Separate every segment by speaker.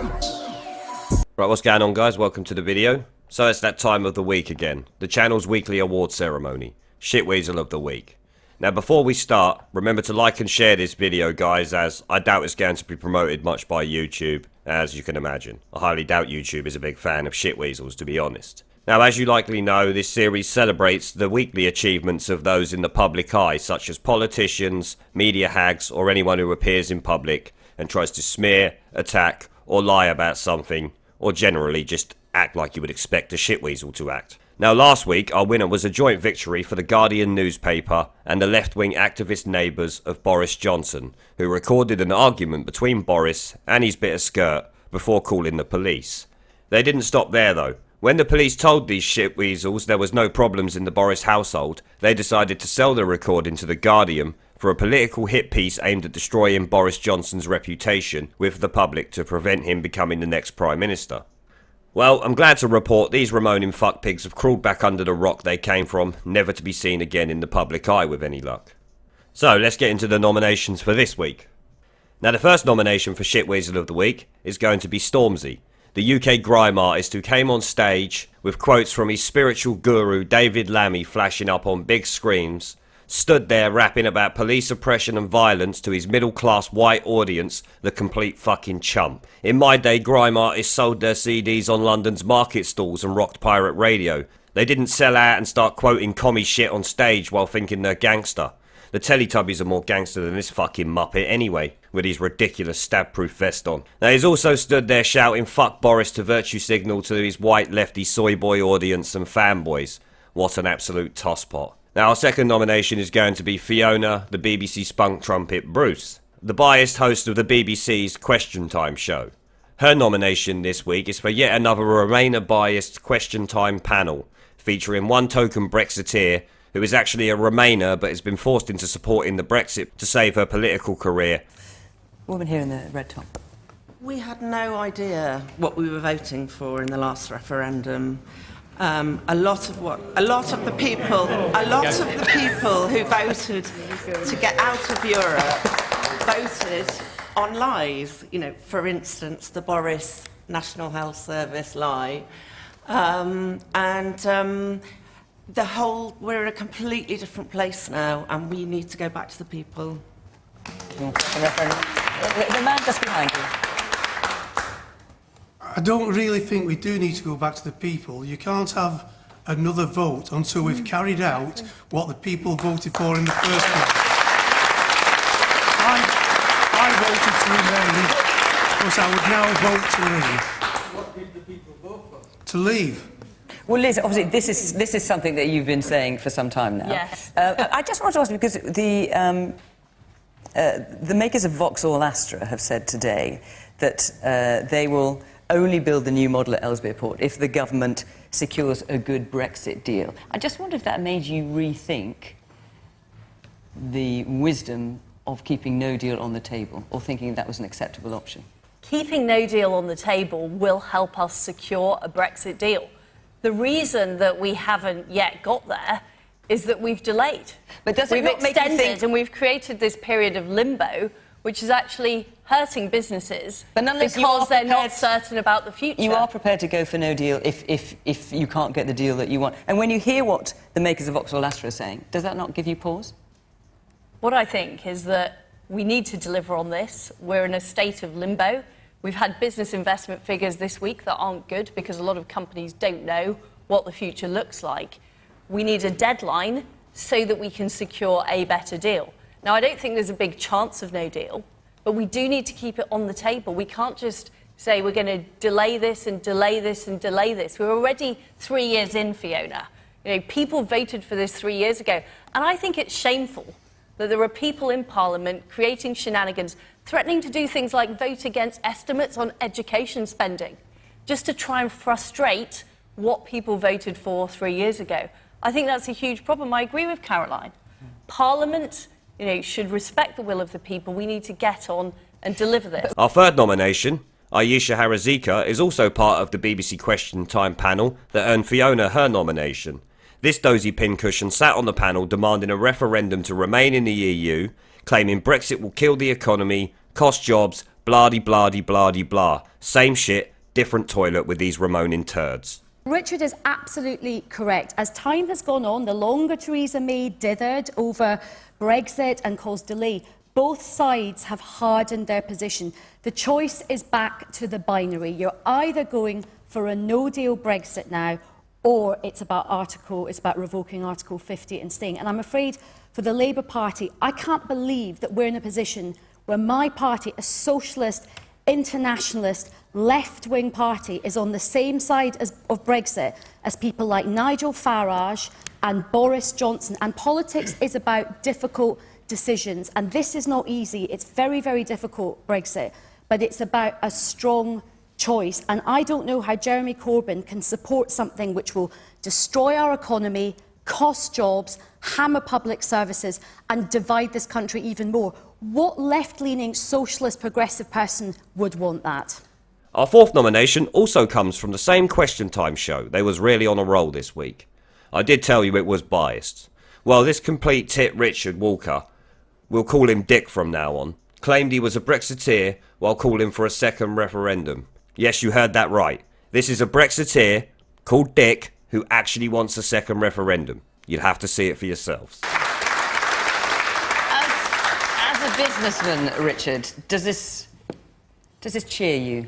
Speaker 1: Right, what's going on, guys? Welcome to the video. So it's that time of the week again. The channel's weekly award ceremony. Shit Weasel of the Week. Now, before we start, remember to like and share this video, guys, as I doubt it's going to be promoted much by YouTube, as you can imagine. I highly doubt YouTube is a big fan of shit weasels, to be honest. Now, as you likely know, this series celebrates the weekly achievements of those in the public eye, such as politicians, media hags, or anyone who appears in public and tries to smear, attack, or lie about something, or generally just act like you would expect a shit weasel to act. Now, last week, our winner was a joint victory for the Guardian newspaper and the left-wing activist neighbours of Boris Johnson, who recorded an argument between Boris and his bit of skirt before calling the police. They didn't stop there, though. When the police told these shit weasels there was no problems in the Boris household, they decided to sell the recording to the Guardian for a political hit piece aimed at destroying Boris Johnson's reputation with the public to prevent him becoming the next Prime Minister. Well, I'm glad to report these Ramoning fuckpigs have crawled back under the rock they came from, never to be seen again in the public eye with any luck. So, let's get into the nominations for this week. Now, the first nomination for Shit Weasel of the Week is going to be Stormzy, the UK grime artist who came on stage with quotes from his spiritual guru David Lammy flashing up on big screens, stood there rapping about police oppression and violence to his middle-class white audience, the complete fucking chump. In my day, grime artists sold their CDs on London's market stalls and rocked pirate radio. They didn't sell out and start quoting commie shit on stage while thinking they're gangster. The Teletubbies are more gangster than this fucking muppet anyway, with his ridiculous stab-proof vest on. Now, he's also stood there shouting fuck Boris to virtue signal to his white lefty soy boy audience and fanboys. What an absolute tosspot. Now, our second nomination is going to be Fiona, the BBC spunk trumpet Bruce, the biased host of the BBC's Question Time show. Her nomination this week is for yet another Remainer-biased Question Time panel, featuring one token Brexiteer who is actually a Remainer but has been forced into supporting the Brexit to save her political career.
Speaker 2: Woman here in the red top.
Speaker 3: We had no idea what we were voting for in the last referendum. A lot of the people who voted to get out of Europe voted on lies. You know, for instance, the Boris National Health Service lie, we're in a completely different place now, and we need to go back to the people.
Speaker 2: The man just behind you.
Speaker 4: I don't really think we do need to go back to the people. You can't have another vote until we've carried out what the people voted for in the first place. I voted to remain, because I would now vote to leave. What did the people vote for? To leave.
Speaker 2: Well, Liz, obviously this is something that you've been saying for some time now.
Speaker 5: Yes.
Speaker 2: I just want to ask, because the makers of Vauxhall Astra have said today that they will only build the new model at Ellesmere Port if the government secures a good Brexit deal. I just wonder if that made you rethink the wisdom of keeping no deal on the table, or thinking that was an acceptable option.
Speaker 5: Keeping no deal on the table will help us secure a Brexit deal. The reason that we haven't yet got there is that we've delayed.
Speaker 2: But does it
Speaker 5: we've
Speaker 2: not make you
Speaker 5: extended
Speaker 2: think...
Speaker 5: and we've created this period of limbo, which is actually hurting businesses because they're not certain about the future.
Speaker 2: You are prepared to go for no deal if you can't get the deal that you want. And when you hear what the makers of Vauxhall Astra are saying, does that not give you pause?
Speaker 5: What I think is that we need to deliver on this. We're in a state of limbo. We've had business investment figures this week that aren't good because a lot of companies don't know what the future looks like. We need a deadline so that we can secure a better deal. Now, I don't think there's a big chance of no deal, but we do need to keep it on the table. We can't just say we're going to delay this and delay this and delay this. We're already 3 years in, Fiona. You know, people voted for this 3 years ago, and I think it's shameful that there are people in Parliament creating shenanigans, threatening to do things like vote against estimates on education spending, just to try and frustrate what people voted for 3 years ago. I think that's a huge problem. I agree with Caroline. Parliament, you know, should respect the will of the people. We need to get on and deliver this.
Speaker 1: Our third nomination, Ayesha Harazika, is also part of the BBC Question Time panel that earned Fiona her nomination. This dozy pincushion sat on the panel demanding a referendum to remain in the EU, claiming Brexit will kill the economy, cost jobs, Blah-de, blah-de, blah-de, blah. Same shit, different toilet with these Ramoning turds.
Speaker 6: Richard is absolutely correct. As time has gone on, the longer Theresa May dithered over Brexit and caused delay, both sides have hardened their position. The choice is back to the binary. You're either going for a no-deal Brexit now, or it's about revoking Article 50 and staying. And I'm afraid for the Labour Party, I can't believe that we're in a position where my party, a socialist, internationalist, left-wing party, is on the same side of Brexit as people like Nigel Farage and Boris Johnson. And politics is about difficult decisions. And this is not easy. It's very, very difficult, Brexit. But it's about a strong choice. And I don't know how Jeremy Corbyn can support something which will destroy our economy, cost jobs, hammer public services and divide this country even more. What left-leaning socialist progressive person would want that?
Speaker 1: Our fourth nomination also comes from the same Question Time show. They was really on a roll this week. I did tell you it was biased. Well, this complete tit Richard Walker, we'll call him Dick from now on, claimed he was a Brexiteer while calling for a second referendum. Yes, you heard that right. This is a Brexiteer called Dick who actually wants a second referendum. You'd have to see it for yourselves.
Speaker 2: As a businessman, Richard, does this cheer you?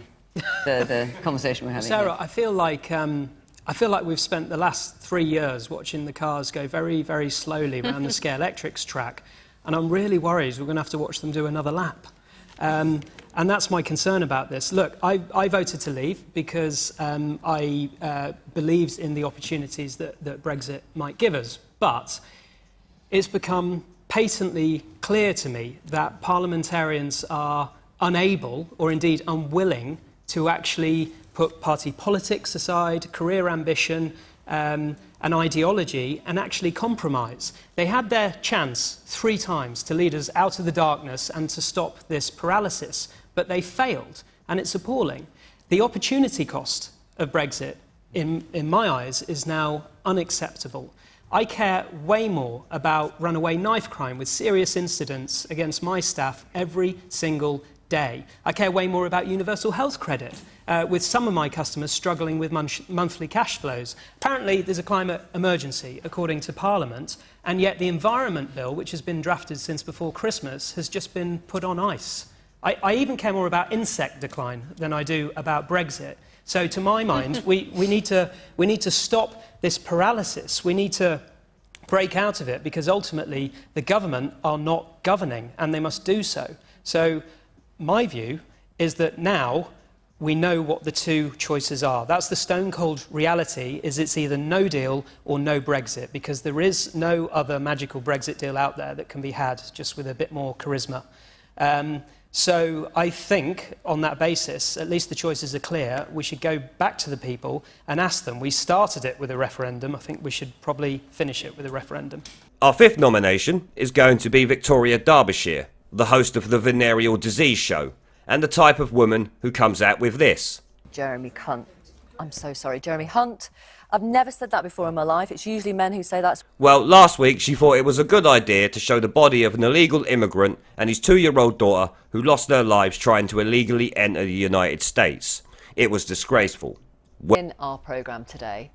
Speaker 2: The conversation we're having.
Speaker 7: Sarah,
Speaker 2: here?
Speaker 7: I feel like we've spent the last 3 years watching the cars go very, very slowly around the Scalextrics track, and I'm really worried we're going to have to watch them do another lap. And that's my concern about this. Look, I voted to leave because I believed in the opportunities that Brexit might give us. But it's become patently clear to me that parliamentarians are unable, or indeed unwilling, to actually put party politics aside, career ambition, and ideology, and actually compromise. They had their chance 3 times to lead us out of the darkness and to stop this paralysis, but they failed, and it's appalling. The opportunity cost of Brexit, in my eyes, is now unacceptable. I care way more about runaway knife crime with serious incidents against my staff every single day. I care way more about universal health credit, with some of my customers struggling with monthly cash flows. Apparently, there's a climate emergency, according to Parliament, and yet the Environment Bill, which has been drafted since before Christmas, has just been put on ice. I even care more about insect decline than I do about Brexit. So, to my mind, we need to stop this paralysis. We need to break out of it, because ultimately the government are not governing, and they must do so. So, my view is that now we know what the 2 choices are. That's the stone-cold reality, is it's either no deal or no Brexit, because there is no other magical Brexit deal out there that can be had just with a bit more charisma. So I think, on that basis, at least the choices are clear. We should go back to the people and ask them. We started it with a referendum. I think we should probably finish it with a referendum.
Speaker 1: Our 5th nomination is going to be Victoria Derbyshire, the host of the Venereal Disease Show, and the type of woman who comes out with this.
Speaker 8: Jeremy Hunt. I'm so sorry, Jeremy Hunt. I've never said that before in my life. It's usually men who say that.
Speaker 1: Well, last week she thought it was a good idea to show the body of an illegal immigrant and his 2-year-old daughter who lost their lives trying to illegally enter the United States. It was disgraceful.
Speaker 8: In our programme today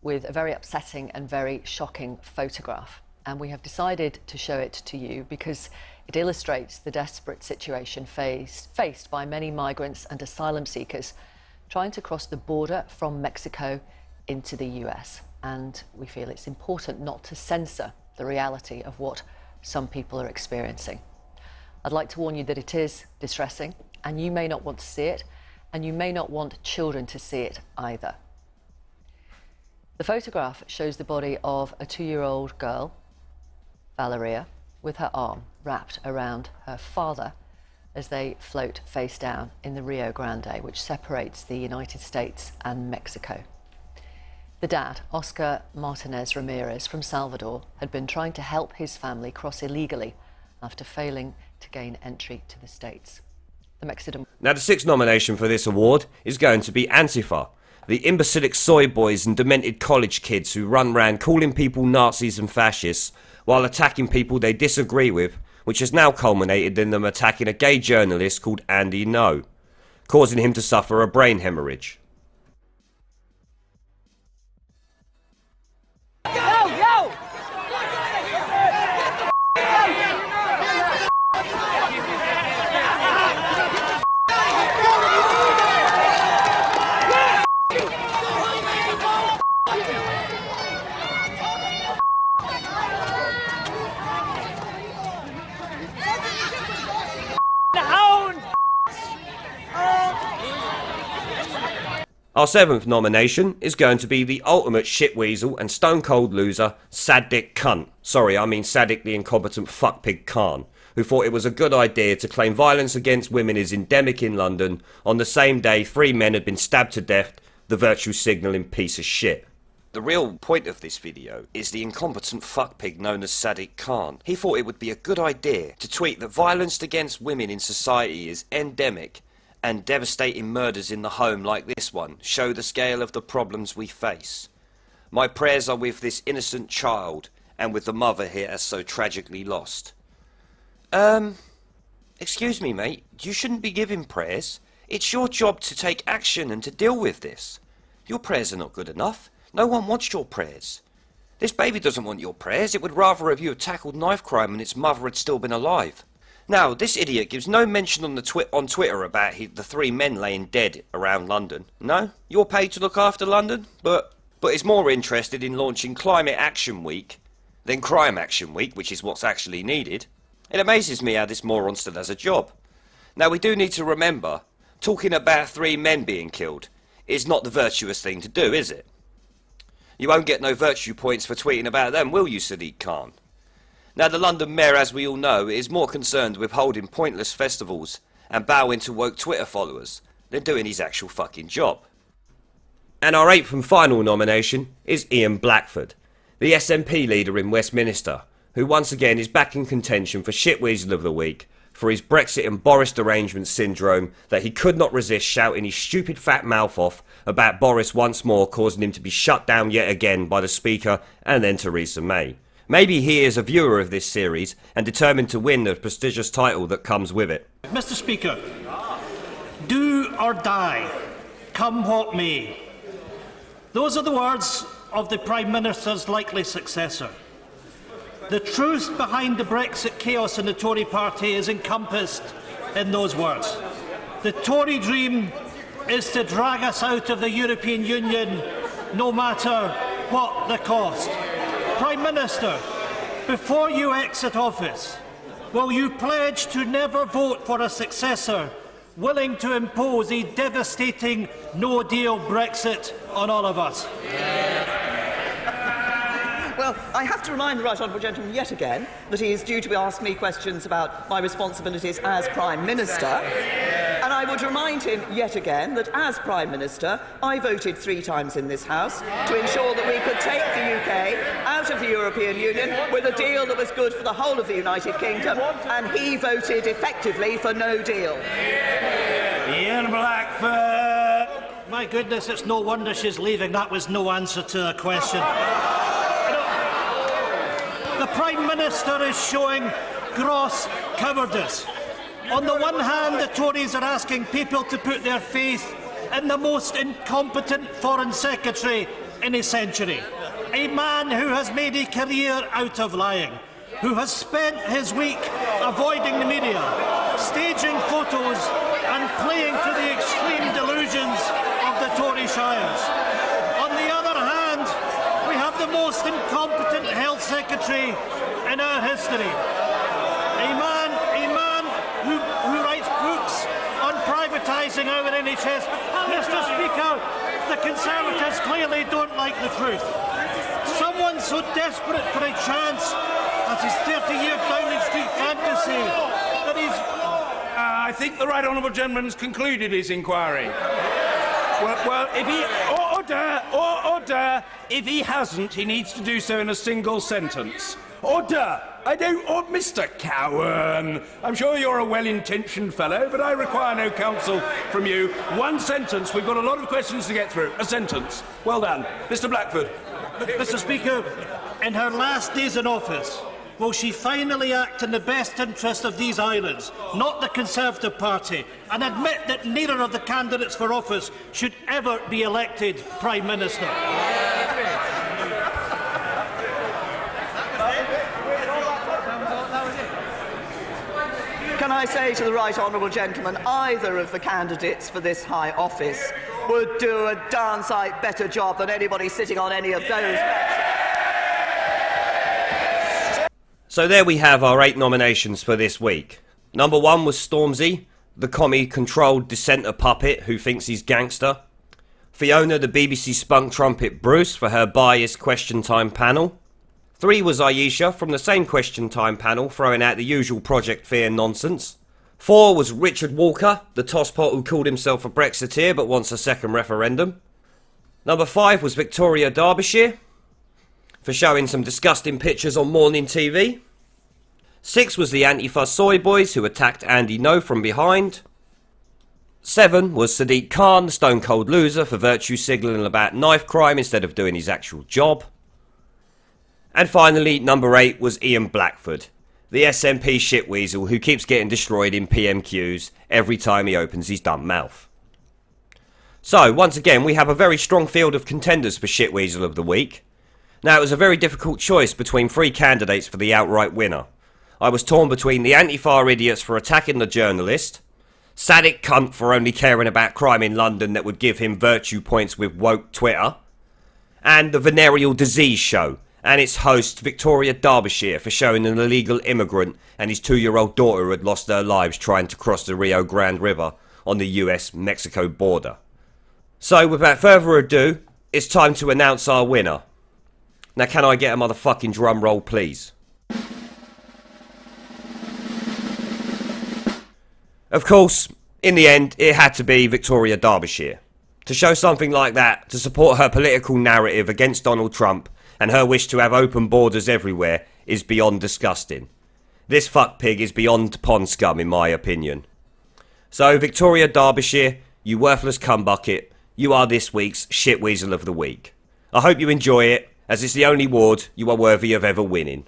Speaker 8: with a very upsetting and very shocking photograph. And we have decided to show it to you because it illustrates the desperate situation faced by many migrants and asylum seekers trying to cross the border from Mexico into the US. And we feel it's important not to censor the reality of what some people are experiencing. I'd like to warn you that it is distressing, and you may not want to see it, and you may not want children to see it either. The photograph shows the body of a 2-year-old girl, Valeria, with her arm wrapped around her father as they float face down in the Rio Grande, which separates the United States and Mexico. The dad, Oscar Martinez Ramirez from Salvador, had been trying to help his family cross illegally after failing to gain entry to the States. The Mexican...
Speaker 1: Now the 6th nomination for this award is going to be Antifa, the imbecilic soy boys and demented college kids who run round calling people Nazis and fascists while attacking people they disagree with which has now culminated in them attacking a gay journalist called Andy No, causing him to suffer a brain hemorrhage. Our 7th nomination is going to be the ultimate shitweasel and stone cold loser, Sad Dick Cunt. Sorry, I mean Sadik the incompetent fuckpig Khan, who thought it was a good idea to claim violence against women is endemic in London on the same day 3 men had been stabbed to death, the virtue signalling piece of shit. The real point of this video is the incompetent fuckpig known as Sadik Khan. He thought it would be a good idea to tweet that violence against women in society is endemic, and devastating murders in the home like this one show the scale of the problems we face. My prayers are with this innocent child and with the mother here as so tragically lost. Excuse me, mate, you shouldn't be giving prayers. It's your job to take action and to deal with this. Your prayers are not good enough. No one wants your prayers. This baby doesn't want your prayers. It would rather have you had tackled knife crime and its mother had still been alive. Now, this idiot gives no mention on Twitter about the 3 men laying dead around London. No? You're paid to look after London? But is more interested in launching Climate Action Week than Crime Action Week, which is what's actually needed. It amazes me how this moron still has a job. Now, we do need to remember, talking about 3 men being killed is not the virtuous thing to do, is it? You won't get no virtue points for tweeting about them, will you, Sadiq Khan? Now, the London Mayor, as we all know, is more concerned with holding pointless festivals and bowing to woke Twitter followers than doing his actual fucking job. And our 8th and final nomination is Ian Blackford, the SNP leader in Westminster, who once again is back in contention for Shitweasel of the Week for his Brexit and Boris derangement syndrome that he could not resist shouting his stupid fat mouth off about Boris once more, causing him to be shut down yet again by the Speaker and then Theresa May. Maybe he is a viewer of this series and determined to win the prestigious title that comes with it.
Speaker 9: Mr. Speaker, do or die, come what may. Those are the words of the Prime Minister's likely successor. The truth behind the Brexit chaos in the Tory party is encompassed in those words. The Tory dream is to drag us out of the European Union, no matter what the cost. Prime Minister, before you exit office, will you pledge to never vote for a successor willing to impose a devastating no-deal Brexit on all of us?
Speaker 10: Well, I have to remind the right honourable gentleman yet again that he is due to ask me questions about my responsibilities as Prime Minister. And I would remind him yet again that as Prime Minister, I voted 3 times in this House to ensure that we could take the UK out of the European Union with a deal that was good for the whole of the United Kingdom, and he voted effectively for no deal.
Speaker 9: Ian Blackford! My goodness, it's no wonder she's leaving. That was no answer to a question. The Prime Minister is showing gross cowardice. On the one hand, the Tories are asking people to put their faith in the most incompetent Foreign Secretary in a century. A man who has made a career out of lying, who has spent his week avoiding the media, staging photos and playing to the extreme delusions of the Tory shires. On the other hand, we have the most incompetent Health Secretary in our history. A man who writes books on privatising our NHS. Mr. Speaker, the Conservatives clearly don't like the truth. Someone so desperate for a chance as his 30-year Downing Street fantasy that he's...
Speaker 11: I think the right honourable gentleman's concluded his inquiry. Well, if he... Order! If he hasn't, he needs to do so in a single sentence. Order! Mr. Cowan, I'm sure you're a well-intentioned fellow, but I require no counsel from you. One sentence. We've got a lot of questions to get through. A sentence. Well done. Mr. Blackford.
Speaker 9: Mr. Speaker, in her last days in office, will she finally act in the best interest of these islands, not the Conservative Party, and admit that neither of the candidates for office should ever be elected Prime Minister?
Speaker 10: Can I say to the right honourable gentleman, either of the candidates for this high office would do a darn sight better job than anybody sitting on any of those.
Speaker 1: So there we have our 8 nominations for this week. Number 1 was Stormzy, the commie-controlled dissenter puppet who thinks he's gangster. Fiona, the BBC spunk trumpet Bruce, for her biased Question Time panel. 3 was Ayesha, from the same Question Time panel, throwing out the usual Project Fear nonsense. 4 was Richard Walker, the tosspot who called himself a Brexiteer but wants a second referendum. Number 5 was Victoria Derbyshire, for showing some disgusting pictures on morning TV. 6 was the Antifa Soy Boys, who attacked Andy No from behind. 7 was Sadiq Khan, the stone cold loser, for virtue signalling about knife crime instead of doing his actual job. And finally, number 8 was Ian Blackford, the SNP shit weasel who keeps getting destroyed in PMQs every time he opens his dumb mouth. So, once again, we have a very strong field of contenders for shit weasel of the week. Now, it was a very difficult choice between 3 candidates for the outright winner. I was torn between the Antifa idiots for attacking the journalist, Sadiq cunt for only caring about crime in London that would give him virtue points with woke Twitter, and the Venereal Disease Show and its host Victoria Derbyshire for showing an illegal immigrant and his 2-year-old daughter who had lost their lives trying to cross the Rio Grande River on the US-Mexico border. So, without further ado, it's time to announce our winner. Now, can I get a motherfucking drum roll, please? Of course, in the end, it had to be Victoria Derbyshire. To show something like that, to support her political narrative against Donald Trump and her wish to have open borders everywhere, is beyond disgusting. This fuck pig is beyond pond scum, in my opinion. So, Victoria Derbyshire, you worthless cumbucket, you are this week's shit weasel of the week. I hope you enjoy it, as it's the only award you are worthy of ever winning.